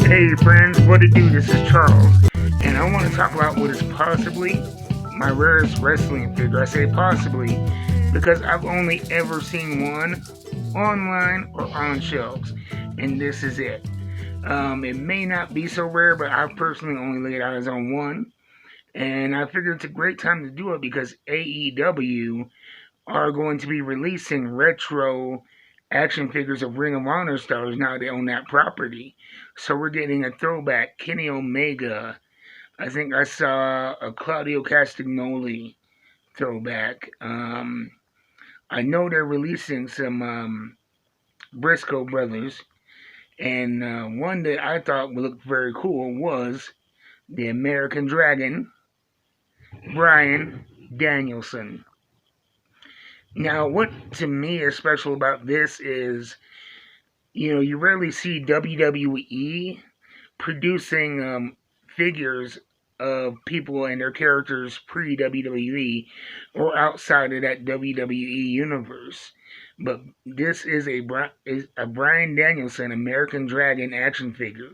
Hey friends, what it do? This is Charles, and I want to talk about what is possibly my rarest wrestling figure. I say possibly because I've only ever seen one online or on shelves, and this is it. It may not be so rare, but I personally only laid eyes on one, and I figured it's a great time to do it because AEW are going to be releasing retro action figures of Ring of Honor stars now they own that property. So we're getting a throwback Kenny Omega. I think I saw a Claudio Castagnoli throwback. I know they're releasing some Briscoe brothers, and one that I thought would look very cool was the American Dragon, Bryan Danielson. Now, what to me is special about this is, you rarely see WWE producing figures of people and their characters pre WWE or outside of that WWE universe. But this is a Bryan Danielson American Dragon action figure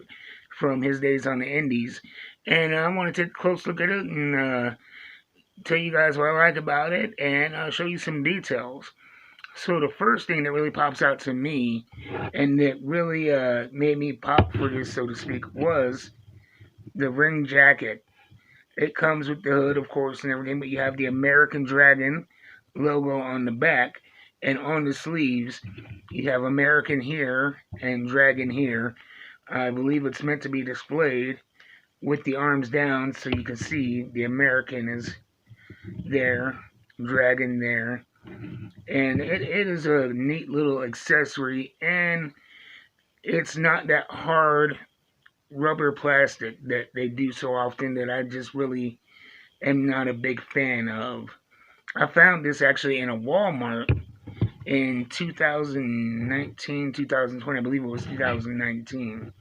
from his days on the Indies, and I want to take a close look at it and tell you guys what I like about it and show you some details. So the first thing that really pops out to me, and that really made me pop for this, so to speak, was the ring jacket. It comes with the hood, of course, and everything, but you have the American Dragon logo on the back, and on the sleeves, you have American here and Dragon here. I believe it's meant to be displayed with the arms down so you can see the American is there, Dragon there. And it is a neat little accessory, and it's not that hard rubber plastic that they do so often that I just really am not a big fan of. I found this actually in a Walmart in 2019, 2020, I believe it was 2019.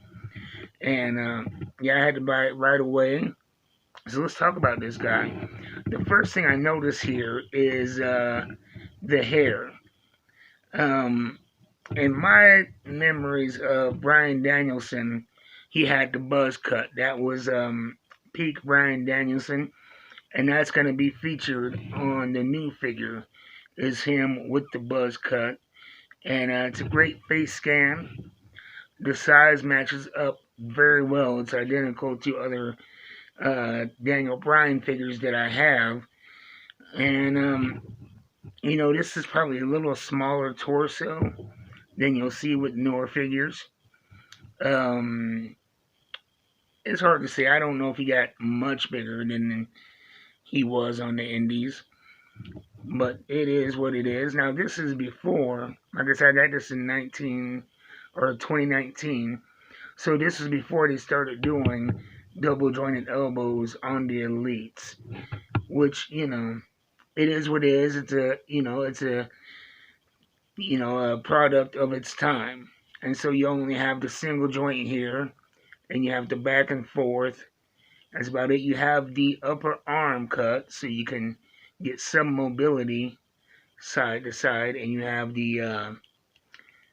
And yeah, I had to buy it right away. So let's talk about this guy. The first thing I notice here is the hair. Um, in my memories of Bryan Danielson, he had the buzz cut. That was peak Bryan Danielson, and that's going to be featured on the new figure. Is him with the buzz cut, and it's a great face scan. The size matches up very well. It's identical to other Daniel Bryan figures that I have, and this is probably a little smaller torso than you'll see with newer figures. Um, it's hard to say. I don't know if he got much bigger than he was on the Indies, but it is what it is. Now, this is before, like I said, I got this in 2019, so this is before they started doing double jointed elbows on the elites, which, it is what it is. It's a product of its time. And so you only have the single joint here, and you have the back and forth. That's about it. You have the upper arm cut, so you can get some mobility side to side, and you have the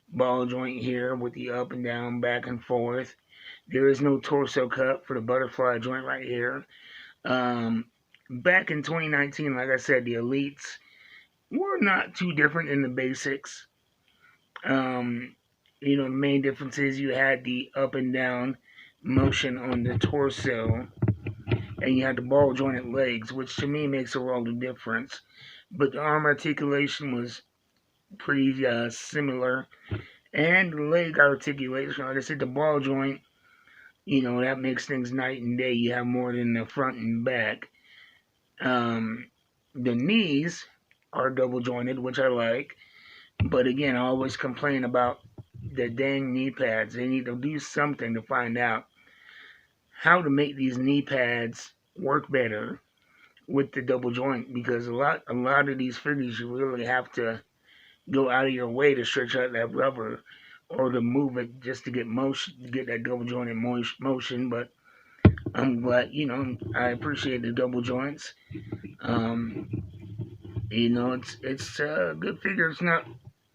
ball joint here with the up and down, back and forth. There is no torso cut for the butterfly joint right here. Back in 2019, like I said, the elites were not too different in the basics. The main difference is you had the up and down motion on the torso, and you had the ball jointed legs, which to me makes a world of difference. But the arm articulation was pretty similar, and the leg articulation, like I said, the ball joint, that makes things night and day. You have more than the front and back. The knees are double jointed, which I like. But again, I always complain about the dang knee pads. They need to do something to find out how to make these knee pads work better with the double joint, because a lot of these figures you really have to go out of your way to stretch out that rubber or to move it just to get motion, to get that double jointed motion. But I'm glad, I appreciate the double joints. It's a good figure. It's not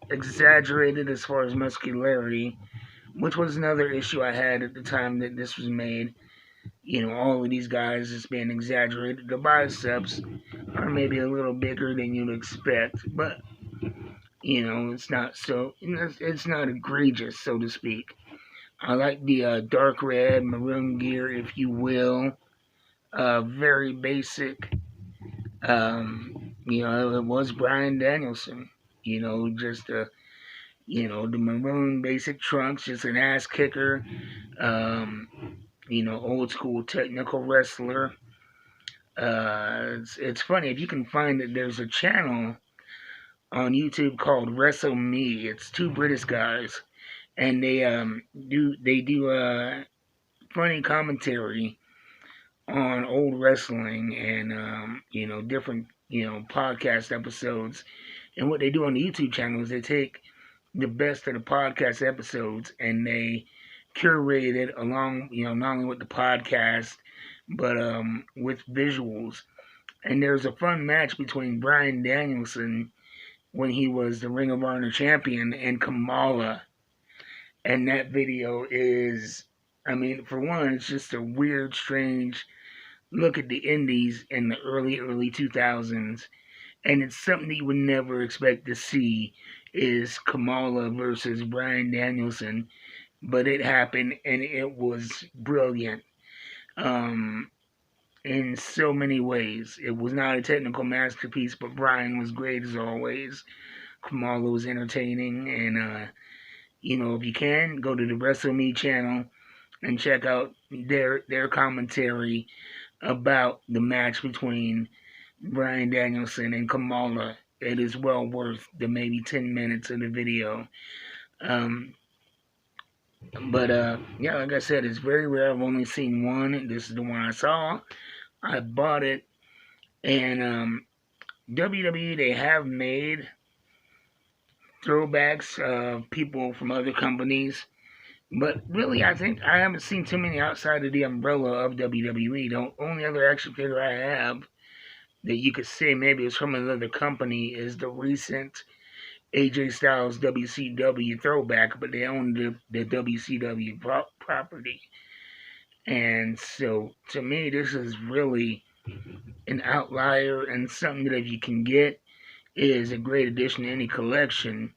exaggerated as far as muscularity, which was another issue I had at the time that this was made. All of these guys just being exaggerated. The biceps are maybe a little bigger than you'd expect, but it's not so. It's not egregious, so to speak. I like the dark red maroon gear, if you will. Very basic. It was Bryan Danielson. Just the maroon basic trunks, just an ass kicker. Um, old school technical wrestler. It's funny if you can find that there's a channel on YouTube called Wrestle Me. It's two British guys, and they do funny commentary on old wrestling and different podcast episodes. And what they do on the YouTube channel is they take the best of the podcast episodes and they curate it along not only with the podcast but with visuals. And there's a fun match between Bryan Danielson when he was the Ring of Honor champion and Kamala. And that video is, for one, it's just a weird, strange look at the indies in the early 2000s. And it's something that you would never expect to see is Kamala versus Bryan Danielson. But it happened and it was brilliant. In so many ways. It was not a technical masterpiece, but Bryan was great as always. Kamala was entertaining, and if you can, go to the Wrestle Me channel and check out their commentary about the match between Bryan Danielson and Kamala. It is well worth the maybe 10 minutes of the video. But like I said, it's very rare. I've only seen one. This is the one I saw. I bought it, and WWE, they have made throwbacks of people from other companies, but really I think I haven't seen too many outside of the umbrella of WWE. The only other action figure I have that you could say maybe it's from another company is the recent AJ Styles WCW throwback, but they own the WCW property. And so, to me, this is really an outlier and something that if you can get is a great addition to any collection,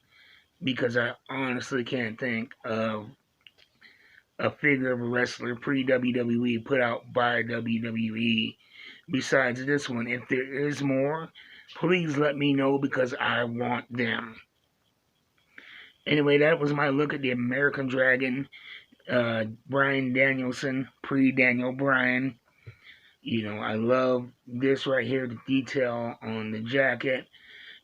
because I honestly can't think of a figure of a wrestler pre-WWE put out by WWE besides this one. If there is more, please let me know because I want them. Anyway, that was my look at the American Dragon. Bryan Danielson, pre-Daniel Bryan. I love this right here, the detail on the jacket.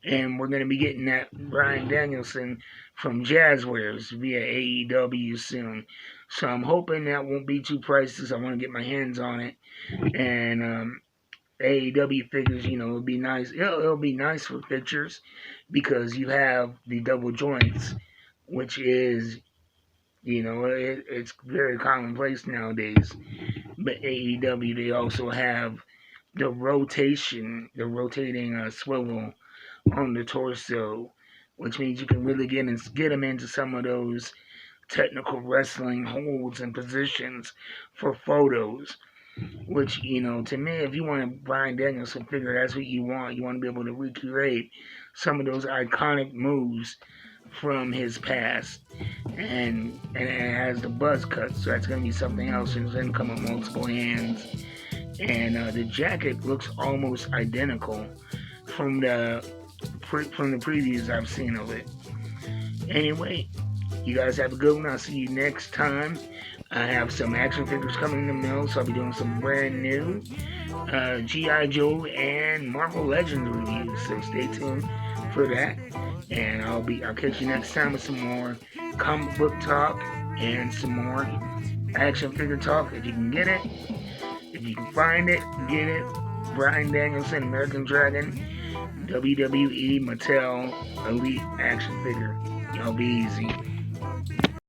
And we're going to be getting that Bryan Danielson from Jazzwares via AEW soon. So I'm hoping that won't be too pricey. I want to get my hands on it. And AEW figures, it'll be nice. It'll be nice for pictures because you have the double joints, which is it's very commonplace nowadays. But AEW, they also have the rotating swivel on the torso, which means you can really get them into some of those technical wrestling holds and positions for photos. Which, to me, if you want a Bryan Danielson figure, that's what you want. You want to be able to recreate some of those iconic moves from his past, and it has the buzz cut, so that's going to be something else. And it's going to come with multiple hands, and the jacket looks almost identical from the previews I've seen of it. Anyway, you guys have a good one. I'll see you next time. I have some action figures coming in the mail, so I'll be doing some brand new G.I. Joe and Marvel Legends reviews, so stay tuned for that. And I'll catch you next time with some more comic book talk and some more action figure talk. If you can get it, if you can find it, get it. Bryan Danielson, American Dragon, WWE Mattel Elite action figure. Y'all be easy.